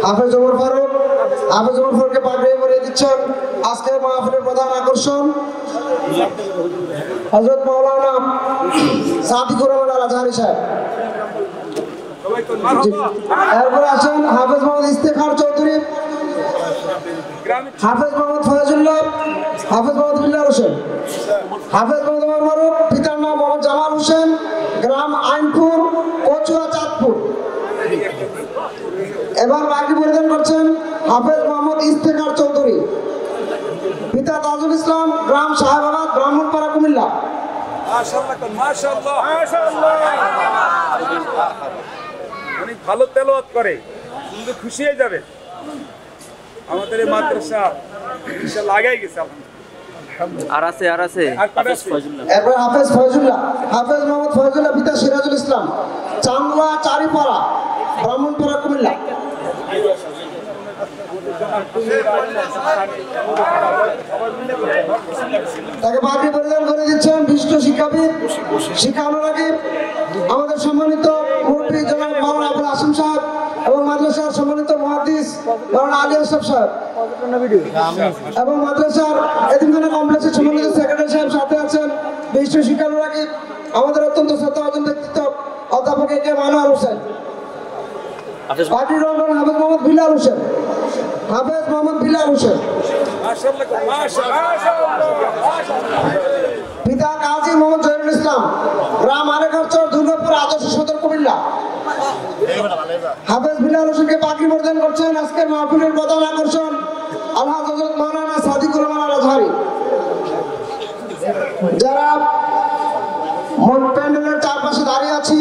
হাফেজ ওমর ফারুককে পাগড়ি পরিয়ে দিচ্ছেন। আজকের মাহফিলের প্রধান আকর্ষণ হযরত মাওলানা সাদিকুর রহমান আল আজহারি সাহেব। এরপরে আছেন হাফেজ মোহাম্মদ ইফতেখার চৌধুরী, হাফেজ মোহাম্মদ ফয়জুল্লাহ, হাফেজ মোহাম্মদ বিল্লাল হোসেন, হাফেজ মোহাম্মদ ওমর ফারুক, পিতার নাম মোহাম্মদ জামাল হোসেন, গ্রাম আইনপুর, কচুয়া, চাঁদপুর। এবার পাগড়ি পরিধান করছেন হাফেজ মোহাম্মদ ইফতেখার চৌধুরী, পিতা তাজুল ইসলাম, গ্রাম সাহেবাবাদ, ব্রাহ্মণপাড়া, কুমিল্লা। অনেক ভালো তেলাওয়াত করে, কিন্তু খুশি হয়ে যাবে। আমাদের এই মাদ্রাসা ইনশাআল্লাহ আগাই গেছে। এরপর হাফেজ ফয়জুল্লাহ, হাফেজ মোহাম্মদ ফয়জুল্লাহ, পিতা সিরাজুল ইসলাম, চাংলা, চারিপাড়া, ব্রাহ্মণপাড়া, কুমিল্লা। তাকে পাগড়ি পরিধান করে দিচ্ছেন বিশিষ্ট শিক্ষাবিদ, শিক্ষা অনুরাগী, আমাদের সম্মানিত মুরব্বী জনাব মাওলানা আবুল আসিম সাহেব এবং মাদ্রাসার সম্মানিত মুহাদ্দিস মাওলানা আলী আশরাফ সাহেব এবং মাদ্রাসার এতিমখানা কমপ্লেক্সের সম্মানিত সেক্রেটারি সাহেব সাথে আছেন। বিশিষ্ট শিক্ষা অনুরাগী, আমাদের অত্যন্ত শ্রদ্ধাভাজন ব্যক্তিত্ব অধ্যাপক এ কে মানোয়ার হোসেন। পাগড়ি রহমান হাফেজ মোহাম্মদ বিল্লাল হোসেন, হাফেজ মোহাম্মদ বিল্লাল হোসেন, পিতা কাজী মোহাম্মদ জহিরুল ইসলাম, গ্রাম আরেকচর, দুর্গাপুর, আদর্শ সদর, কুমিল্লা। হাফেজ বিল্লাল হোসেনকে পাগড়ি পরিধান করছেন আজকের মাহফিলের প্রধান আকর্ষণ আলহাজ হযরত মাওলানা সাদিকুর রহমান আল আজহারি। যারা প্যান্ডেলের চারপাশে দাঁড়িয়ে আছি,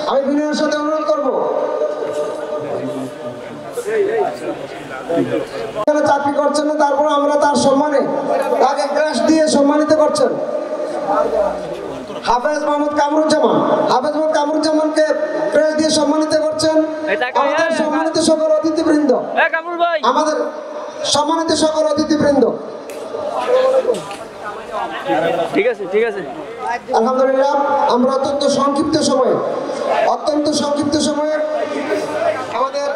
আমি বিনয়ের সাথে অনুরোধ করবো চাকরি করছেন না, তারপর আমরা তার সম্মানে তাকে ক্রেস্ট দিয়ে সম্মানিত করছেন। হাফেজ মোহাম্মদ কামরুজ্জামান, হাফেজ মোহাম্মদ কামরুজ্জামানকে ক্রেস্ট দিয়ে সম্মানিত করছেন আমাদের সম্মানিত সকল অতিথিবৃন্দ, আমাদের সম্মানিত সকল অতিথিবৃন্দ। ঠিক আছে। আলহামদুলিল্লাহ, আমরা অত্যন্ত সংক্ষিপ্ত সময়ে আমাদের